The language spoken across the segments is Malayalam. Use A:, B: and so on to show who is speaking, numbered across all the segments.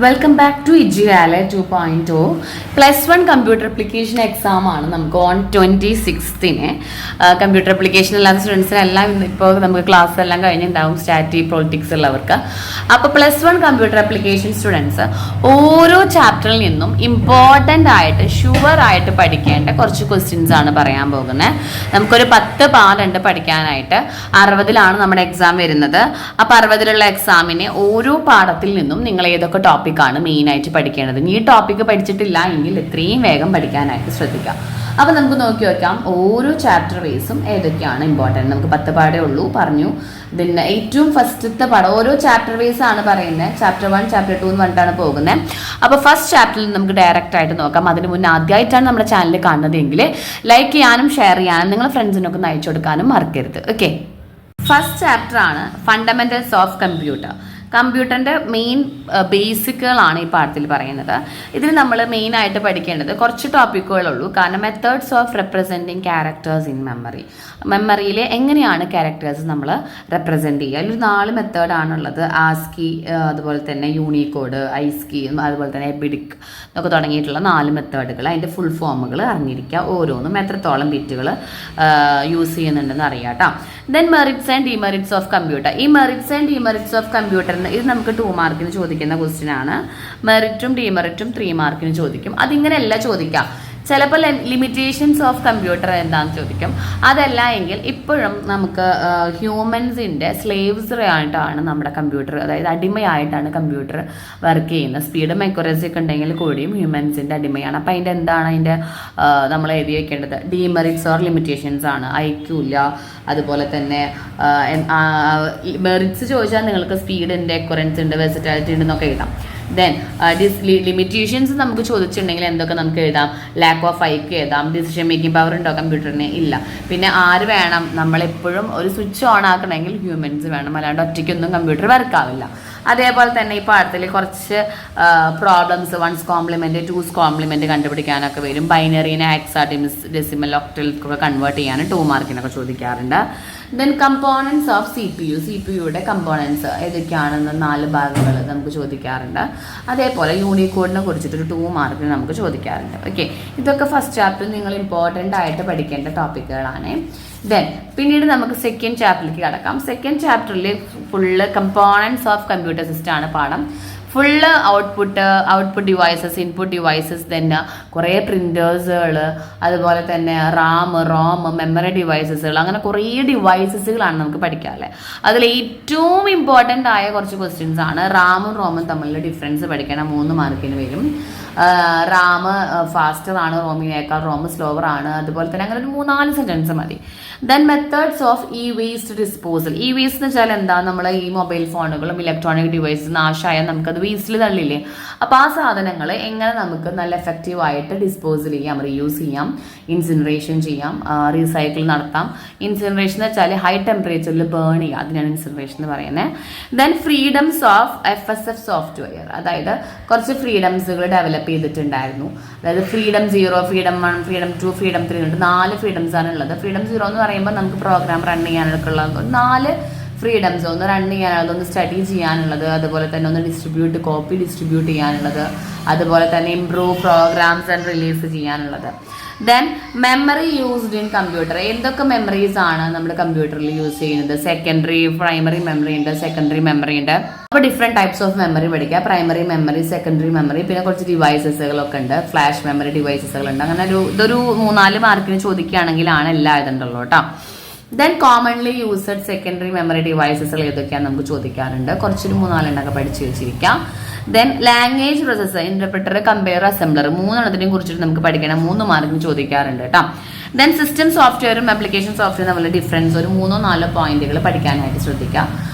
A: വെൽക്കം ബാക്ക് ടു ഇജിയാലെ 2.0 +1 കമ്പ്യൂട്ടർ അപ്ലിക്കേഷൻ എക്സാം ആണ് നമുക്ക് ഓൺ 26th കമ്പ്യൂട്ടർ അപ്ലിക്കേഷൻ അല്ലാത്ത സ്റ്റുഡൻസിനെല്ലാം ഇപ്പോൾ നമുക്ക് ക്ലാസ് എല്ലാം കഴിഞ്ഞിട്ടുണ്ടാവും സ്റ്റാറ്റി പൊളിറ്റിക്സ് ഉള്ളവർക്ക്. അപ്പോൾ +1 കമ്പ്യൂട്ടർ അപ്ലിക്കേഷൻ സ്റ്റുഡൻസ് ഓരോ ചാപ്റ്ററിൽ നിന്നും ഇമ്പോർട്ടൻ്റ് ആയിട്ട് ഷുവർ ആയിട്ട് പഠിക്കേണ്ട കുറച്ച് ക്വസ്റ്റ്യൻസ് ആണ് പറയാൻ പോകുന്നത്. നമുക്കൊരു 10 പാർട്ടുണ്ട് പഠിക്കാനായിട്ട്. 60ലാണ് നമ്മുടെ എക്സാം വരുന്നത്. അപ്പോൾ 60ലുള്ള എക്സാമിന് ഓരോ പാഠത്തിൽ നിന്നും നിങ്ങൾ ഏതൊക്കെ ടോപ്പിക്കാണ് മെയിനായിട്ട് പഠിക്കേണ്ടത്. ഈ ടോപ്പിക്ക് പഠിച്ചിട്ടില്ല എങ്കിൽ എത്രയും വേഗം പഠിക്കാനായിട്ട് ശ്രദ്ധിക്കാം. അപ്പോൾ നമുക്ക് നോക്കി വെക്കാം ഓരോ ചാപ്റ്റർ വൈസും ഏതൊക്കെയാണ് ഇമ്പോർട്ടൻറ്റ്. നമുക്ക് 10 പാഠേ ഉള്ളൂ പറഞ്ഞു. പിന്നെ ഏറ്റവും ഫസ്റ്റത്തെ പാഠം ഓരോ ചാപ്റ്റർ വൈസ് ആണ് പറയുന്നത്. ചാപ്റ്റർ 1 ചാപ്റ്റർ 2 എന്ന് പറഞ്ഞിട്ടാണ് പോകുന്നത്. അപ്പോൾ ഫസ്റ്റ് ചാപ്റ്ററിൽ നമുക്ക് ഡയറക്റ്റ് ആയിട്ട് നോക്കാം. അതിന് മുന്നേ ആദ്യമായിട്ടാണ് നമ്മുടെ ചാനൽ കാണുന്നതെങ്കിൽ ലൈക്ക് ചെയ്യാനും ഷെയർ ചെയ്യാനും നിങ്ങളുടെ ഫ്രണ്ട്സിനൊക്കെ ഒന്ന് അയച്ചു കൊടുക്കാനും മറക്കരുത്. ഓക്കെ, ഫസ്റ്റ് ചാപ്റ്റർ ആണ് ഫണ്ടമെന്റൽസ് ഓഫ് കമ്പ്യൂട്ടർ. കമ്പ്യൂട്ടറിൻ്റെ മെയിൻ ബേസിക്കുകളാണ് ഈ പാഠത്തിൽ പറയുന്നത്. ഇതിൽ നമ്മൾ മെയിനായിട്ട് പഠിക്കേണ്ടത് കുറച്ച് ടോപ്പിക്കുകളുള്ളൂ. കാരണം methods of representing characters in memory. മെമ്മറിയിൽ എങ്ങനെയാണ് ക്യാരക്ടേഴ്സ് നമ്മൾ റെപ്രസെൻറ്റ് ചെയ്യുക. അതിലൊരു 4 മെത്തേഡാണുള്ളത്. ആസ്കി, അതുപോലെ തന്നെ യൂണിക്കോഡ്, ഐസ്കി, അതുപോലെ തന്നെ എബിഡിക് എന്നൊക്കെ തുടങ്ങിയിട്ടുള്ള 4 മെത്തേഡുകൾ. അതിൻ്റെ ഫുൾ ഫോമുകൾ അറിഞ്ഞിരിക്കുക. ഓരോന്നും എത്രത്തോളം ബിറ്റുകൾ യൂസ് ചെയ്യുന്നുണ്ടെന്ന് അറിയാം കേട്ടോ. Then merits and demerits of computer. ഈ merits and demerits of computer ഇത് നമുക്ക് 2 മാർക്കിന് ചോദിക്കുന്ന ക്വസ്റ്റ്യൻ ആണ്. മെറിറ്റും ഡിമെറിറ്റും 3 മാർക്കിന് ചോദിക്കും. അതിങ്ങനെയല്ല ചോദിക്കാം. ചിലപ്പോൾ ലിമിറ്റേഷൻസ് ഓഫ് കമ്പ്യൂട്ടർ എന്താണെന്ന് ചോദിക്കും. അതല്ല എങ്കിൽ ഇപ്പോഴും നമുക്ക് ഹ്യൂമൻസിൻ്റെ സ്ലേവ്സ് ആയിട്ടാണ് നമ്മുടെ കമ്പ്യൂട്ടർ, അതായത് അടിമയായിട്ടാണ് കമ്പ്യൂട്ടർ വർക്ക് ചെയ്യുന്നത്. സ്പീഡും അക്യുറസി ഒക്കെ ഉണ്ടെങ്കിൽ കൂടിയും ഹ്യൂമൻസിൻ്റെ അടിമയാണ്. അപ്പോൾ അതിൻ്റെ എന്താണ് അതിൻ്റെ നമ്മൾ എഴുതി വെക്കേണ്ടത്? ഡിമെറിറ്റ്സ് ഓർ ലിമിറ്റേഷൻസ് ആണ്. ഐക്യൂ ഇല്ല. അതുപോലെ തന്നെ മെറിറ്റ്സ് ചോദിച്ചാൽ നിങ്ങൾക്ക് സ്പീഡ് ഉണ്ട്, അക്യുറൻസി ഉണ്ട്, വെർസറ്റാലിറ്റി ഉണ്ടെന്നൊക്കെ എഴുതാം. ദെൻ ലിമിറ്റേഷൻസ് നമുക്ക് ചോദിച്ചിട്ടുണ്ടെങ്കിൽ എന്തൊക്കെ നമുക്ക് എഴുതാം? ലാക്ക് ഓഫ് ഐക്യു എഴുതാം. ഡിസിഷൻ മേക്കിംഗ് പവർ ഉണ്ടോ കമ്പ്യൂട്ടറിന്? ഇല്ല. പിന്നെ ആര് വേണം? നമ്മളെപ്പോഴും ഒരു സ്വിച്ച് ഓൺ ആക്കണമെങ്കിൽ ഹ്യൂമൻസ് വേണം, അല്ലാണ്ട് ഒറ്റയ്ക്കൊന്നും കമ്പ്യൂട്ടർ വർക്ക് ആവില്ല. അതേപോലെ തന്നെ ഈ പാഠത്തിൽ കുറച്ച് problems 1's compliment 2's compliment കണ്ടുപിടിക്കാനൊക്കെ വരും. ബൈനറീനെ ഹെക്സാഡെസിമൽ ഒക്ടലിലേക്ക് കൺവേർട്ട് ചെയ്യാൻ 2 മാർക്കിനൊക്കെ ചോദിക്കാറുണ്ട്. Then components of CPU. CPUയുടെ കമ്പോണൻസ് ഏതൊക്കെയാണെന്ന് 4 ഭാഗങ്ങൾ നമുക്ക് ചോദിക്കാറുണ്ട്. അതേപോലെ യൂണിക്കോഡിനെ കുറിച്ചിട്ടൊരു 2 മാർക്കിന് നമുക്ക് ചോദിക്കാറുണ്ട്. ഓക്കെ, ഇതൊക്കെ ഫസ്റ്റ് ചാപ്റ്ററിൽ നിങ്ങൾ ഇമ്പോർട്ടൻ്റ് ആയിട്ട് പഠിക്കേണ്ട ടോപ്പിക്കുകളാണ്. ദെൻ പിന്നീട് നമുക്ക് സെക്കൻഡ് ചാപ്റ്ററിലേക്ക് കടക്കാം. സെക്കൻഡ് ചാപ്റ്ററിൽ full components of computer system ആണ് പാഠം. Full output devices, input devices, തന്നെ കുറേ പ്രിൻറ്റേഴ്സുകൾ, അതുപോലെ തന്നെ റോം, മെമ്മറി ഡിവൈസസുകൾ, അങ്ങനെ കുറേ ഡിവൈസസുകളാണ് നമുക്ക് പഠിക്കാമല്ലേ. അതിൽ ഏറ്റവും ഇമ്പോർട്ടൻ്റ് ആയ കുറച്ച് ക്വസ്റ്റ്യൻസ് ആണ്. റോമും തമ്മിലുള്ള ഡിഫറൻസ് പഠിക്കണം. 3 മാർക്കിന് വരും. റാം ഫാസ്റ്റർ ആണ് റോമിനേക്കാൾ, റോം സ്ലോവർ ആണ്. അതുപോലെ തന്നെ അങ്ങനെ ഒരു 3-4 സെൻറ്റൻസ് മതി. Then methods of E waste disposal. E waste എന്ന് വെച്ചാൽ എന്താ? നമ്മൾ ഈ മൊബൈൽ ഫോണുകളും ഇലക്ട്രോണിക് ഡിവൈസസ് നാശമായാൽ നമുക്കത് വേസ്റ്റിൽ തള്ളില്ലേ. അപ്പോൾ ആ സാധനങ്ങൾ എങ്ങനെ നമുക്ക് നല്ല എഫക്റ്റീവായിട്ട് ഡിസ്പോസൽ ചെയ്യാം, റീയൂസ് ചെയ്യാം, ഇൻസിനറേഷൻ ചെയ്യാം, റീസൈക്കിൾ നടത്താം. ഇൻസിനറേഷൻ എന്ന് വെച്ചാൽ ഹൈ ടെമ്പറേച്ചറിൽ ബേൺ ചെയ്യുക, അതിനാണ് ഇൻസിനറേഷൻ എന്ന് പറയുന്നത്. Then freedoms of FSF software. അതായത് കുറച്ച് ഫ്രീഡംസുകൾ ഡെവലപ്പ് ചെയ്തിട്ടുണ്ടായിരുന്നു. അതായത് ഫ്രീഡം 0, ഫ്രീഡം 1, ഫ്രീഡം 2, ഫ്രീഡം 3 ഉണ്ട്. 4 ഫ്രീഡംസ് ആണ് ഉള്ളത്. ഫ്രീഡം 0 എന്ന് പറയുമ്പോൾ നമുക്ക് പ്രോഗ്രാം റൺ ചെയ്യാനൊക്കെ ഉള്ള 4 ഫ്രീഡംസ്. ഒന്ന് റൺ ചെയ്യാനുള്ളത്, ഒന്ന് സ്റ്റഡി ചെയ്യാനുള്ളത്, അതുപോലെ തന്നെ ഒന്ന് കോപ്പി ഡിസ്ട്രിബ്യൂട്ട് ചെയ്യാനുള്ളത്, അതുപോലെ തന്നെ ഇംപ്രൂവ് പ്രോഗ്രാംസ് ആൻഡ് റിലീസ് ചെയ്യാനുള്ളത്. Then memory used in computer. എന്തൊക്കെ മെമ്മറീസ് ആണ് നമ്മുടെ കമ്പ്യൂട്ടറിൽ യൂസ് ചെയ്യുന്നത്? സെക്കൻഡറി, പ്രൈമറി മെമ്മറി ഉണ്ട്, സെക്കൻഡറി മെമ്മറി ഉണ്ട്. അപ്പോൾ ഡിഫറെൻറ്റ് ടൈപ്സ് ഓഫ് മെമ്മറി പഠിക്കുക. പ്രൈമറി മെമ്മറി, സെക്കൻഡറി മെമ്മറി, പിന്നെ കുറച്ച് ഡിവൈസസുകളൊക്കെ ഉണ്ട്. ഫ്ലാഷ് മെമ്മറി ഡിവൈസസുകളുണ്ട്. അങ്ങനെ ഇതൊരു 3-4 മാർക്കിന് ചോദിക്കുകയാണെങ്കിലാണ് എല്ലാം ഇതുണ്ടല്ലോ കേട്ടോ. Then commonly used secondary memory ഡിവൈസസുകൾ ഏതൊക്കെയാണ് നമുക്ക് ചോദിക്കാറുണ്ട്. കുറച്ചൊരു 3-4 പഠിച്ചു വെച്ചിരിക്കാം. Then language processor, interpreter, compare, assembler, 3 കുറിച്ചിട്ട് നമുക്ക് പഠിക്കണം. 3 മാർക്കിന് ചോദിക്കാറുണ്ട് കേട്ടോ. ദെൻ സിസ്റ്റം സോഫ്റ്റ്വെയറും ആപ്ലിക്കേഷൻ സോഫ്റ്റ്വെയറും തമ്മിലുള്ള ഡിഫറൻസ് ഒരു 3-4 പോയിന്റുകൾ പഠിക്കാനായിട്ട് ശ്രദ്ധിക്കുക.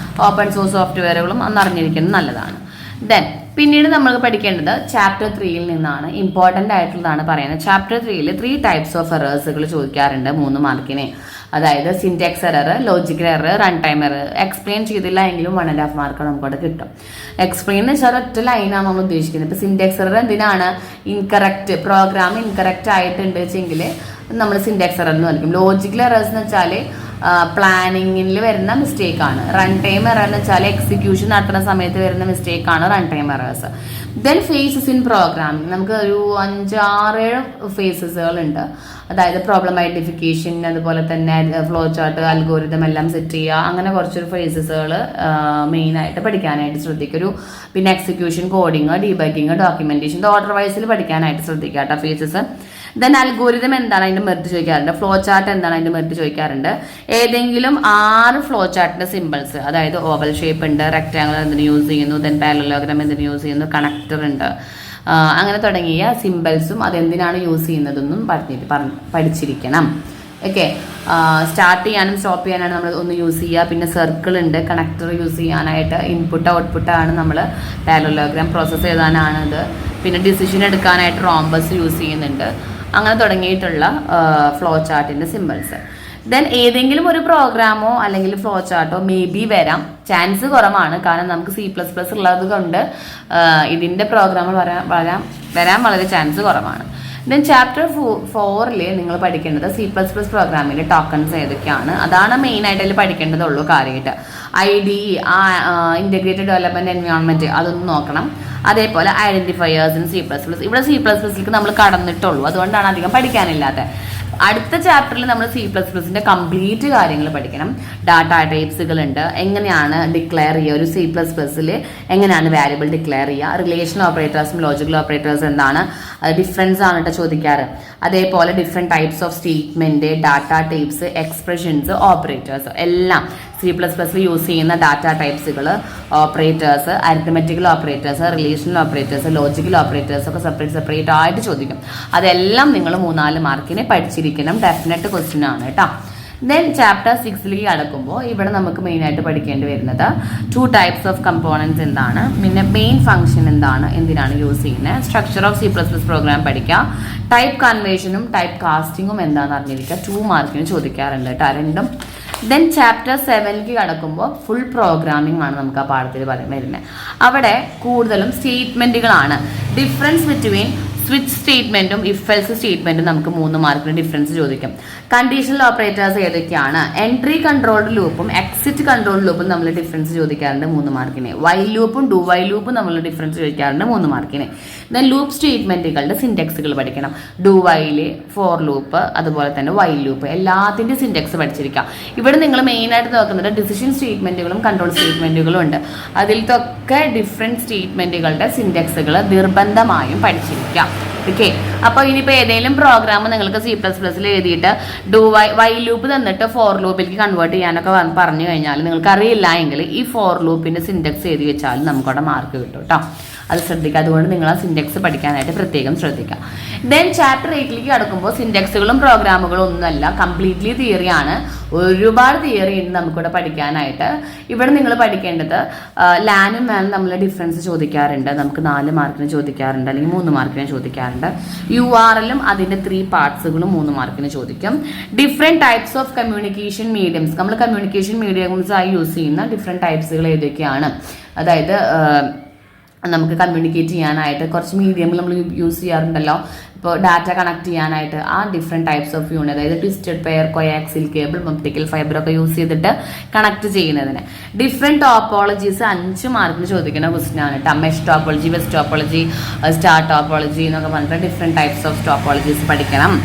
A: ഓപ്പൺ സോഴ്സ് സോഫ്റ്റ്വെയറുകളും അന്ന് അറിഞ്ഞിരിക്കുന്നത് നല്ലതാണ്. ദെൻ പിന്നീട് നമ്മൾ പഠിക്കേണ്ടത് ചാപ്റ്റർ 3യിൽ നിന്നാണ്. ഇമ്പോർട്ടൻ്റ് ആയിട്ടുള്ളതാണ് പറയുന്നത്. ചാപ്റ്റർ 3ൽ 3 ടൈപ്സ് ഓഫ് എറേഴ്സുകൾ ചോദിക്കാറുണ്ട് 3 മാർക്കിന്. അതായത് syntax error, logical error, run time error. Explain ചെയ്തില്ല എങ്കിലും 1.5 മാർക്ക് നമുക്കവിടെ കിട്ടും. എക്സ്പ്ലെയിൻ എന്ന് വെച്ചാൽ ഒറ്റ ലൈനാണ് നമ്മൾ ഉദ്ദേശിക്കുന്നത്. ഇപ്പോൾ സിൻടാക്സ് എറർ എന്തിനാണ്? ഇൻകറക്റ്റ് പ്രോഗ്രാം ഇൻകറക്റ്റ് ആയിട്ടുണ്ട് വെച്ചെങ്കിൽ നമ്മൾ സിൻടാക്സ് എറർ എന്ന് വിളിക്കും. ലോജിക്കൽ എറേഴ്സ് എന്ന് വെച്ചാൽ പ്ലാനിങ്ങിൽ വരുന്ന മിസ്റ്റേക്കാണ്. റൺ ടൈം എറർ എന്ന് വെച്ചാൽ എക്സിക്യൂഷൻ നടത്തുന്ന സമയത്ത് വരുന്ന മിസ്റ്റേക്കാണ് run time errors. Then phases in programming, നമുക്ക് ഒരു 5-6 ഫേസസുകളുണ്ട്. അതായത് പ്രോബ്ലം ഐഡന്റിഫിക്കേഷൻ, അതുപോലെ തന്നെ ഫ്ലോ ചാർട്ട്, അൽഗോരിതം എല്ലാം സെറ്റ് ചെയ്യുക, അങ്ങനെ കുറച്ചൊരു ഫേസസുകൾ മെയിനായിട്ട് പഠിക്കാനായിട്ട് ശ്രദ്ധിക്കുക. പിന്നെ execution, coding, debugging, documentation, order വൈസിൽ പഠിക്കാനായിട്ട് ശ്രദ്ധിക്കുക കേട്ടോ ഫേസസ്. ദെൻ അൽഗോരിതം എന്താണ് അതിന്റെ മെറിറ്റ് ചോദിക്കാറുണ്ട്. ഫ്ലോ ചാർട്ട് എന്താണ് അതിന്റെ മെറിറ്റ് ചോദിക്കാറുണ്ട്. ഏതെങ്കിലും 6 ഫ്ലോ ചാർട്ടിന്റെ സിമ്പിൾസ്, അതായത് ഓവൽ ഷേപ്പ് ഉണ്ട്, റെക്ടാങ്കിൾ എന്തിനു യൂസ് ചെയ്യുന്നു, ദെൻ പാരലലോഗ്രാം എന്തിനു യൂസ് ചെയ്യുന്നു, കണക്ടർ ഉണ്ട്, അങ്ങനെ തുടങ്ങിയ സിമ്പിൾസും അതെന്തിനാണ് യൂസ് ചെയ്യുന്നതെന്നും പഠിച്ചിരിക്കണം. ഓക്കെ, സ്റ്റാർട്ട് ചെയ്യാനും സ്റ്റോപ്പ് ചെയ്യാനാണ് നമ്മൾ ഒന്ന് യൂസ് ചെയ്യുക. പിന്നെ സർക്കിൾ ഉണ്ട്, കണക്ടർ യൂസ് ചെയ്യാനായിട്ട്, ഇൻപുട്ട് ഔട്ട്പുട്ടാണ് നമ്മൾ പാരലലോഗ്രാം പ്രോസസ്സ് ചെയ്താനാണ് ഇത്. പിന്നെ ഡിസിഷൻ എടുക്കാനായിട്ട് റോംബസ് യൂസ് ചെയ്യുന്നുണ്ട്. അങ്ങനെ തുടങ്ങിയിട്ടുള്ള ഫ്ലോ ചാർട്ടിൻ്റെ സിമ്പിൾസ്. ദെൻ ഏതെങ്കിലും ഒരു പ്രോഗ്രാമോ അല്ലെങ്കിൽ ഫ്ലോ ചാർട്ടോ മേ ബി വരാം, ചാൻസ് കുറവാണ്. കാരണം നമുക്ക് C++ ഉള്ളത് കൊണ്ട് ഇതിൻ്റെ പ്രോഗ്രാമുകൾ വരാൻ വളരെ ചാൻസ് കുറവാണ്. ദെൻ ചാപ്റ്റർ 4 നിങ്ങൾ പഠിക്കേണ്ടത് C++ പ്രോഗ്രാമിൻ്റെ ടോക്കൺസ് ഏതൊക്കെയാണ്, അതാണ് മെയിനായിട്ട് അതിൽ പഠിക്കേണ്ടതുള്ളൂ കാര്യമായിട്ട്. IDE, ഇൻ്റഗ്രേറ്റഡ് ഡെവലപ്മെൻറ്റ് എൻവയോൺമെൻറ്റ്, അതൊന്നും നോക്കണം. അതേപോലെ ഐഡന്റിഫയേഴ്സ് ഇൻ C++. ഇവിടെ C++ലേക്ക് നമ്മൾ കടന്നിട്ടുള്ളൂ, അതുകൊണ്ടാണ് അധികം പഠിക്കാനില്ലാത്തത്. അടുത്ത ചാപ്റ്ററിൽ നമ്മൾ C++ന്റെ കംപ്ലീറ്റ് കാര്യങ്ങൾ പഠിക്കണം. ഡാറ്റ ടൈപ്സുകൾ ഉണ്ട്, എങ്ങനെയാണ് ഡിക്ലെയർ ചെയ്യുക ഒരു C++ൽ, എങ്ങനെയാണ് വാരിയബിൾ ഡിക്ലെയർ ചെയ്യുക, റിലേഷണൽ ഓപ്പറേറ്റേഴ്സും ലോജിക്കൽ ഓപ്പറേറ്റേഴ്സ് എന്താണ്, ഡിഫറൻസ് ആണ് കേട്ടോ ചോദിക്കാറ്. അതേപോലെ different types of statement, data types, expressions, operators എല്ലാം C++ൽ യൂസ് ചെയ്യുന്ന ഡാറ്റ ടൈപ്സുകൾ, operators, arithmetical operators, relational operators, logical operators ഒക്കെ സെപ്പറേറ്റ് ആയിട്ട് ചോദിക്കും. അതെല്ലാം നിങ്ങൾ 3-4 മാർക്കിന് പഠിച്ചിരിക്കണം. ഡെഫിനറ്റ് ക്വസ്റ്റ്യൻ ആണ് കേട്ടോ. ദെൻ ചാപ്റ്റർ 6ലേക്ക് കടക്കുമ്പോൾ ഇവിടെ നമുക്ക് മെയിനായിട്ട് പഠിക്കേണ്ടി വരുന്നത് 2 ടൈപ്സ് ഓഫ് കമ്പോണൻസ് എന്താണ്, പിന്നെ മെയിൻ ഫംഗ്ഷൻ എന്താണ്, എന്തിനാണ് യൂസ് ചെയ്യുന്നത്, സ്ട്രക്ചർ ഓഫ് C++ പ്രോഗ്രാം പഠിക്കുക, ടൈപ്പ് കൺവേർഷനും ടൈപ്പ് കാസ്റ്റിങ്ങും എന്താണെന്ന് അറിഞ്ഞിരിക്കുക. 2 മാർക്കിന് ചോദിക്കാറുണ്ട് കേട്ടോ രണ്ടും. ദെൻ ചാപ്റ്റർ 7ലേക്ക് കടക്കുമ്പോൾ ഫുൾ പ്രോഗ്രാമിംഗ് ആണ് നമുക്ക് ആ പാഠത്തിൽ വരുന്നത്. അവിടെ കൂടുതലും സ്റ്റേറ്റ്മെന്റുകളാണ്. ഡിഫറൻസ് ബിറ്റ്വീൻ സ്വിച്ച് സ്റ്റേറ്റ്മെന്റും ഇഫ് എൽസ് സ്റ്റേറ്റ്മെന്റും നമുക്ക് 3 മാർക്കിന് ഡിഫറൻസ് ചോദിക്കും. കണ്ടീഷണൽ ഓപ്പറേറ്റേഴ്സ് ഏതൊക്കെയാണ്, എൻട്രി കൺട്രോൾഡ് ലൂപ്പും എക്സിറ്റ് കൺട്രോൾഡ് ലൂപ്പും നമ്മൾ ഡിഫറൻസ് ചോദിക്കാറുണ്ട് 3 മാർക്കിന്. വൈൽ ലൂപ്പും ഡു വൈൽ ലൂപ്പും നമ്മൾ ഡിഫറൻസ് ചോദിക്കാറുണ്ട് 3 മാർക്കിന്. ദെൻ ലൂപ്പ് സ്റ്റേറ്റ്മെന്റുകളുടെ സിൻറ്റെക്സുകൾ പഠിക്കണം. ഡു വൈല്, ഫോർ ലൂപ്പ്, അതുപോലെ തന്നെ വൈൽ ലൂപ്പ്, എല്ലാത്തിൻ്റെ സിൻറ്റെക്സ് പഠിച്ചിരിക്കാം. ഇവിടെ നിങ്ങൾ മെയിനായിട്ട് നോക്കുന്നത് ഡിസിഷൻ സ്റ്റേറ്റ്മെന്റുകളും കൺട്രോൾ സ്റ്റേറ്റ്മെന്റുകളും ഉണ്ട്. അതിലത്തൊക്കെ ഡിഫറെൻറ്റ് സ്റ്റേറ്റ്മെന്റുകളുടെ സിൻറ്റെക്സുകൾ നിർബന്ധമായും പഠിച്ചിരിക്കാം. ഓക്കെ, അപ്പോൾ ഇനിയിപ്പോൾ ഏതെങ്കിലും പ്രോഗ്രാം നിങ്ങൾക്ക് C++ൽ എഴുതിയിട്ട് വൈൽ ലൂപ്പ് തന്നിട്ട് ഫോർ ലൂപ്പിലേക്ക് കൺവേർട്ട് ചെയ്യാനൊക്കെ പറഞ്ഞു കഴിഞ്ഞാൽ നിങ്ങൾക്ക് അറിയില്ല എങ്കിൽ ഈ ഫോർ ലൂപ്പിൻ്റെ സിൻറ്റെക്സ് എഴുതി വെച്ചാൽ നമുക്കവിടെ മാർക്ക് കിട്ടും കേട്ടോ. അത് ശ്രദ്ധിക്കുക. അതുകൊണ്ട് നിങ്ങൾ ആ സിൻറ്റെക്സ് പഠിക്കാനായിട്ട് പ്രത്യേകം ശ്രദ്ധിക്കുക. ദെൻ ചാപ്റ്റർ 8ലേക്ക് കടക്കുമ്പോൾ സിൻറ്റെക്സുകളും പ്രോഗ്രാമുകളും ഒന്നുമല്ല, കംപ്ലീറ്റ്ലി തിയറിയാണ്. ഒരുപാട് തിയറി ഉണ്ട് നമുക്കിവിടെ പഠിക്കാനായിട്ട്. ഇവിടെ നിങ്ങൾ പഠിക്കേണ്ടത് ലാനും മാനും തമ്മിലുള്ള ഡിഫറൻസ് ചോദിക്കാറുണ്ട്. നമുക്ക് 4 മാർക്കിന് ചോദിക്കാറുണ്ട്, അല്ലെങ്കിൽ 3 മാർക്കിന് ചോദിക്കാറുണ്ട്. URLും അതിൻ്റെ 3 പാർട്സുകളും 3 മാർക്കിന് ചോദിക്കും. Different types of communication mediums, നമ്മൾ കമ്മ്യൂണിക്കേഷൻ മീഡിയംസ് ആയി യൂസ് ചെയ്യുന്ന ഡിഫറെൻറ്റ് ടൈപ്സുകൾ ഏതൊക്കെയാണ്, അതായത് നമുക്ക് കമ്മ്യൂണിക്കേറ്റ് ചെയ്യാനായിട്ട് കുറച്ച് മീഡിയം നമ്മൾ യൂസ് ചെയ്യാറുണ്ടല്ലോ. ഇപ്പോൾ ഡാറ്റ കണക്ട് ചെയ്യാനായിട്ട് ആ ഡിഫറെൻറ്റ് ടൈപ്സ് ഓഫ് യൂണിറ്റ്, അതായത് twisted pair, കൊയാക്സിൽ cable, optical fibre ഒക്കെ യൂസ് ചെയ്തിട്ട് കണക്ട് ചെയ്യുന്നതിന്. ഡിഫറെൻറ്റ് ടോപ്പോളജീസ് 5 മാർക്കിന് ചോദിക്കുന്ന ക്വസ്റ്റ്യൻ ആണ് കേട്ടോ. Mesh topology, west topology, star topology എന്നൊക്കെ പറഞ്ഞിട്ട് ഡിഫറെൻറ്റ് ടൈപ്സ് ഓഫ് ടോപ്പോളജീസ് പഠിക്കണം.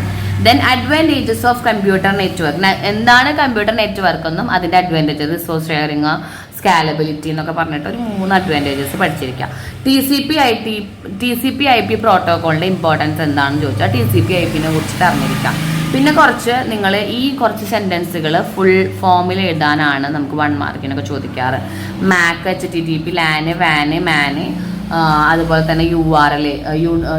A: Then advantages of computer network, എന്താണ് കമ്പ്യൂട്ടർ നെറ്റ്വർക്ക് എന്നും അതിൻ്റെ അഡ്വാൻറ്റേജസ്, റിസോഴ്സ് ഷെയറിങ്, സ്കാലബിലിറ്റി എന്നൊക്കെ പറഞ്ഞിട്ട് ഒരു 3 അഡ്വാൻറ്റേജസ് പഠിച്ചിരിക്കുക. TCP/IP പ്രോട്ടോക്കോളിൻ്റെ ഇമ്പോർട്ടൻസ് എന്താണെന്ന് ചോദിച്ചാൽ TCP/IPനെ കുറിച്ചിട്ട് അറിഞ്ഞിരിക്കാം. പിന്നെ കുറച്ച് സെൻറ്റൻസുകൾ ഫുൾ ഫോമിൽ എഴുതാനാണ് നമുക്ക് 1 മാർക്കിനൊക്കെ ചോദിക്കാറ്. MAC, HTTP, LAN, WAN, MAN, അതുപോലെ തന്നെ URL,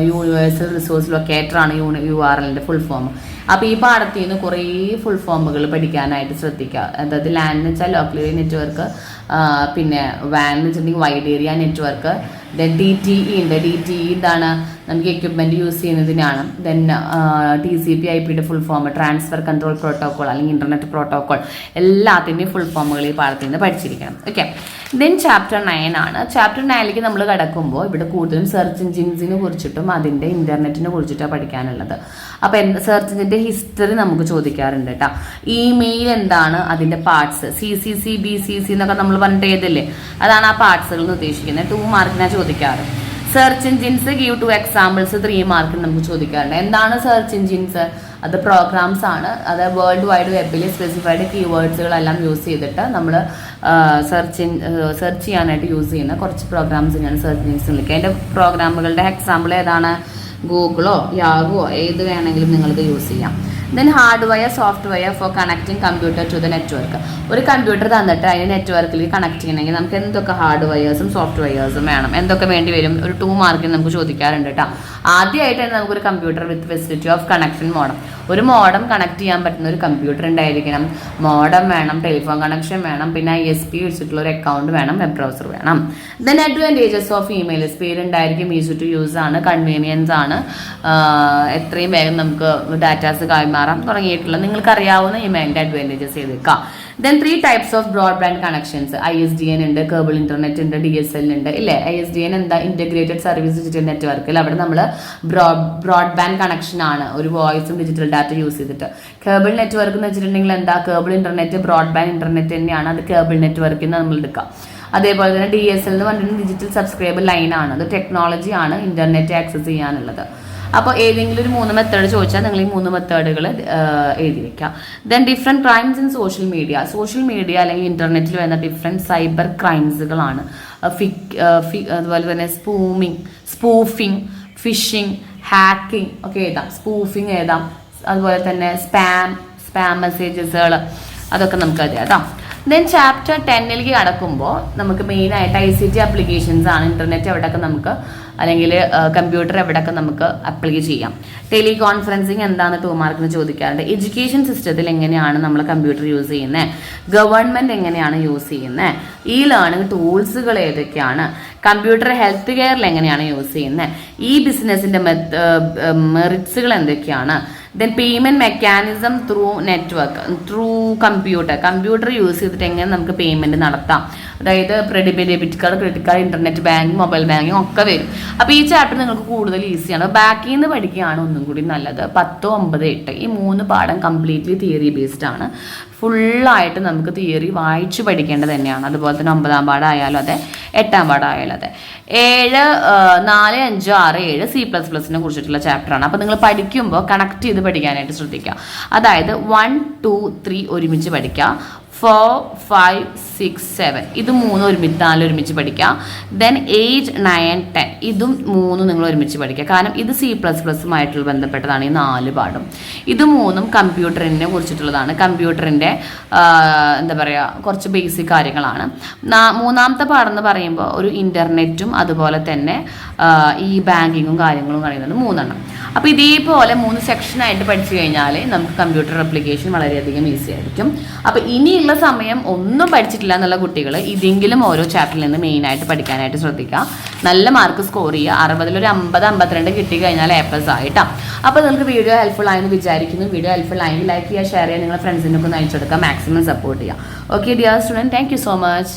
A: യൂണിവേഴ്സൽ റിസോഴ്സ് ലൊക്കേറ്റർ ആണ് URLൻ്റെ ഫുൾ ഫോം. അപ്പോൾ ഈ പാഠത്തിൽ നിന്ന് കുറേ ഫുൾ ഫോമുകൾ പഠിക്കാനായിട്ട് ശ്രദ്ധിക്കുക. അതായത് LAN എന്ന് വെച്ചാൽ ലോക്കൽ ഏരിയ നെറ്റ്വർക്ക്, പിന്നെ WAN എന്ന് വെച്ചിട്ടുണ്ടെങ്കിൽ wide area network. Then DTE ഉണ്ട്. DTE എന്താണ്, നമുക്ക് എക്യുപ്മെൻറ്റ് യൂസ് ചെയ്യുന്നതിനാണ്. ദെൻ TCP/IPയുടെ full form transfer control protocol അല്ലെങ്കിൽ ഇൻ്റർനെറ്റ് പ്രോട്ടോക്കോൾ, എല്ലാത്തിൻ്റെയും ഫുൾ ഫോമുകൾ ഈ പാഠത്തിൽ നിന്ന് പഠിച്ചിരിക്കണം. ഓക്കെ, ദെൻ ചാപ്റ്റർ 9 ആണ്. ചാപ്റ്റർ 9ലേക്ക് നമ്മൾ കിടക്കുമ്പോൾ ഇവിടെ കൂടുതലും സെർച്ച് എഞ്ചിൻസിനെ കുറിച്ചിട്ടും അതിൻ്റെ ഇന്റർനെറ്റിനെ കുറിച്ചിട്ടാണ് പഠിക്കാനുള്ളത്. അപ്പം സെർച്ച് എഞ്ചിൻ്റെ ഹിസ്റ്ററി നമുക്ക് ചോദിക്കാറുണ്ട് കേട്ടോ. ഇമെയിൽ എന്താണ്, അതിൻ്റെ പാർട്സ്, CCC BCC എന്നൊക്കെ നമ്മൾ പറഞ്ഞിട്ട് ഏതല്ലേ, അതാണ് ആ പാർട്സുകൾ എന്ന് ഉദ്ദേശിക്കുന്നത്. 2 മാർക്കിനാണ് ചോദിക്കാറ്. സെർച്ച് എഞ്ചിൻസ് ഗീവ് 2 എക്സാമ്പിൾസ് 3 മാർക്കിന് നമുക്ക് ചോദിക്കാറുണ്ട്. എന്താണ് സെർച്ച് എഞ്ചിൻസ്? അത് പ്രോഗ്രാംസ് ആണ്. അത് വേൾഡ് വൈഡ് വെബിൽ സ്പെസിഫൈഡ് കീവേഡ്സുകളെല്ലാം യൂസ് ചെയ്തിട്ട് നമ്മൾ സെർച്ച് ചെയ്യാനായിട്ട് യൂസ് ചെയ്യുന്ന കുറച്ച് പ്രോഗ്രാംസിനാണ് സെർച്ച് എഞ്ചിൻസ് വിളിക്കുക. അതിൻ്റെ പ്രോഗ്രാമുകളുടെ എക്സാമ്പിൾ ഏതാണ്? ഗൂഗിളോ യാഹുവോ ഏത് വേണമെങ്കിലും നിങ്ങൾക്ക് യൂസ് ചെയ്യാം. Then hardware software for connecting computer to the network. ഒരു കമ്പ്യൂട്ടർ തന്നിട്ട് അതിന് നെറ്റ്വർക്കിലേക്ക് കണക്ട് ചെയ്യണമെങ്കിൽ നമുക്ക് എന്തൊക്കെ ഹാർഡ്വെയർസും സോഫ്റ്റ്വെയർസും വേണം, എന്തൊക്കെ വേണ്ടി വരും? ഒരു 2 മാർക്കിന് നമുക്ക് ചോദിക്കാറുണ്ട് കേട്ടോ. ആദ്യമായിട്ട് തന്നെ നമുക്കൊരു computer with facility of connection modem. ഒരു മോഡം കണക്ട് ചെയ്യാൻ പറ്റുന്ന ഒരു കമ്പ്യൂട്ടർ ഉണ്ടായിരിക്കണം. മോഡം വേണം, ടെലിഫോൺ കണക്ഷൻ വേണം, പിന്നെ ISP വെച്ചിട്ടുള്ള ഒരു അക്കൗണ്ട് വേണം, വെബ് ബ്രൗസർ വേണം. Then advantages of email. Speed ഉണ്ടായിരിക്കും, ഈസി ടു യൂസ് ആണ്, കൺവീനിയൻസ് ആണ്, എത്രയും വേഗം നമുക്ക് ഡാറ്റാസ് കൈമാറാം തുടങ്ങിയിട്ടുള്ള നിങ്ങൾക്ക് അറിയാവുന്ന ഇമെയിലിൻ്റെ അഡ്വാൻറ്റേജസ് ചെയ്തേക്കാം. Then 3 types of broadband connections. ISDN ഉണ്ട്, കേബിൾ ഇന്റർനെറ്റ് ഉണ്ട്, DSL ഉണ്ട് ഇല്ലേ. ISDN എന്താ? ഇന്റഗ്രേറ്റഡ് സർവീസ് ഡിജിറ്റൽ നെറ്റ്വർക്കിൽ അവിടെ നമ്മൾ ബ്രോഡ്ബാൻഡ് കണക്ഷൻ ആണ്, ഒരു വോയിസും ഡിജിറ്റൽ ഡാറ്റ യൂസ് ചെയ്തിട്ട്. കേബിൾ നെറ്റ്വർക്ക് എന്ന് വെച്ചിട്ടുണ്ടെങ്കിൽ എന്താ? കേബിൾ ഇന്റർനെറ്റ്, ബ്രോഡ്ബാൻഡ് ഇന്റർനെറ്റ് തന്നെയാണ്, അത് കേബിൾ നെറ്റ്വർക്കിൽ നിന്ന് നമ്മൾ എടുക്കാം. അതേപോലെ തന്നെ DSL എന്ന് പറഞ്ഞിട്ടുണ്ടെങ്കിൽ ഡിജിറ്റൽ സബ്സ്ക്രൈബർ ലൈൻ ആണ്, അത് ടെക്നോളജി ആണ് ഇന്റർനെറ്റ് ആക്സസ് ചെയ്യാനുള്ളത്. അപ്പോൾ ഏതെങ്കിലും ഒരു 3 മെത്തേഡ് ചോദിച്ചാൽ നിങ്ങൾ ഈ 3 മെത്തേഡുകൾ എഴുതി വെക്കാം. Then different crimes in social media. Social media അല്ലെങ്കിൽ ഇന്റർനെറ്റിൽ വരുന്ന ഡിഫറെൻറ്റ് സൈബർ ക്രൈംസുകളാണ്. അതുപോലെ തന്നെ സ്പൂഫിങ്, ഫിഷിംഗ്, ഹാക്കിംഗ് ഒക്കെ എഴുതാം. സ്പൂഫിങ് എഴുതാം. അതുപോലെ തന്നെ സ്പാം മെസ്സേജസുകൾ അതൊക്കെ നമുക്ക് അറിയാം കേട്ടോ. ദെൻ ചാപ്റ്റർ 10ലേക്ക് കടക്കുമ്പോൾ നമുക്ക് മെയിനായിട്ട് ICT ആപ്ലിക്കേഷൻസ് ആണ്. ഇന്റർനെറ്റ് എവിടെയൊക്കെ നമുക്ക് അല്ലെങ്കിൽ കമ്പ്യൂട്ടർ എവിടെയൊക്കെ നമുക്ക് അപ്ലൈ ചെയ്യാം. ടെലികോൺഫറൻസിങ് എന്താണ് 2 മാർക്കിന് ചോദിക്കാറുണ്ട്. എഡ്യൂക്കേഷൻ സിസ്റ്റത്തിൽ എങ്ങനെയാണ് നമ്മൾ കമ്പ്യൂട്ടർ യൂസ് ചെയ്യുന്നത്, ഗവൺമെന്റ് എങ്ങനെയാണ് യൂസ് ചെയ്യുന്നത്, ഈ ലേണിംഗ് ടൂൾസുകൾ ഏതൊക്കെയാണ്, കമ്പ്യൂട്ടർ ഹെൽത്ത് കെയറിൽ എങ്ങനെയാണ് യൂസ് ചെയ്യുന്നത്, ഈ ബിസിനസിന്റെ മെറിറ്റ്സുകൾ എന്തൊക്കെയാണ്, then payment mechanism through network, through computer use ചെയ്തിട്ട് എങ്ങനെ നമുക്ക് പേയ്മെന്റ് നടത്താം, അതായത് debit card, credit card, internet banking, mobile banking ഒക്കെ വരും. അപ്പോൾ ഈ ചാപ്റ്റർ നിങ്ങൾക്ക് കൂടുതൽ ഈസിയാണ്. ബാക്കിൽ നിന്ന് പഠിക്കുകയാണ് ഒന്നും കൂടി നല്ലത്. 10, 9, 8 ഈ 3 പാഠം കംപ്ലീറ്റ്ലി തിയറി ബേസ്ഡ് ആണ്. ഫുള്ളായിട്ട് നമുക്ക് തിയറി വായിച്ചു പഠിക്കേണ്ടത് തന്നെയാണ്. അതുപോലെ തന്നെ 9ാം പാഠമായാലും അതെ, 8ാം പാഠമായാലും അതെ. 7, 4, 5, 6, 7 C++നെ കുറിച്ചിട്ടുള്ള ചാപ്റ്ററാണ്. അപ്പോൾ നിങ്ങൾ പഠിക്കുമ്പോൾ കണക്ട് ചെയ്ത് പഠിക്കാനായിട്ട് ശ്രദ്ധിക്കുക. അതായത് 1, 2, 3 ഒരുമിച്ച് പഠിക്കുക. 4, 5, 6, 7 ഇത് 3 4 ഒരുമിച്ച് പഠിക്കുക. ദെൻ 8, 9, 10 ഇതും 3 നിങ്ങൾ ഒരുമിച്ച് പഠിക്കുക. കാരണം ഇത് C++മായിട്ടുള്ള ബന്ധപ്പെട്ടതാണ് ഈ 4 പാഠം. ഇത് 3ഉം കമ്പ്യൂട്ടറിനെ കുറിച്ചിട്ടുള്ളതാണ്. കമ്പ്യൂട്ടറിൻ്റെ എന്താ പറയുക, കുറച്ച് ബേസിക് കാര്യങ്ങളാണ്. 3ാമത്തെ പാഠം എന്ന് പറയുമ്പോൾ ഒരു ഇൻ്റർനെറ്റും അതുപോലെ തന്നെ ഈ ബാങ്കിങ്ങും കാര്യങ്ങളും കഴിയുന്നത് 3 അപ്പോൾ ഇതേപോലെ 3 സെക്ഷനായിട്ട് പഠിച്ചു കഴിഞ്ഞാൽ നമുക്ക് കമ്പ്യൂട്ടർ ആപ്ലിക്കേഷൻ വളരെയധികം ഈസി ആയിരിക്കും. അപ്പോൾ ഇനിയുള്ള സമയം ഒന്നും പഠിച്ചിട്ടില്ല എന്നുള്ള കുട്ടികൾ ഇതെങ്കിലും ഓരോ ചാപ്റ്ററിൽ നിന്ന് മെയിനായിട്ട് പഠിക്കാനായിട്ട് ശ്രദ്ധിക്കുക. നല്ല മാർക്ക് സ്കോർ ചെയ്യുക. 60ൽ ഒരു 50, 52 കിട്ടിക്കഴിഞ്ഞാൽ A+ ആയിട്ടാണ്. അപ്പോൾ നിങ്ങൾക്ക് വീഡിയോ ഹെൽപ്ഫുൾ ആയെന്ന് വിചാരിക്കുന്നു. വീഡിയോ ഹെൽപ്ഫുൾ ആയെങ്കിൽ ലൈക്ക് ചെയ്യുക, ഷെയർ ചെയ്യുക, നിങ്ങളുടെ ഫ്രണ്ട്സിനൊക്കെ ഒന്ന് അയച്ചു കൊടുക്കുക, മാക്സിമം സപ്പോർട്ട് ചെയ്യുക. Okay dear student, thank you so much.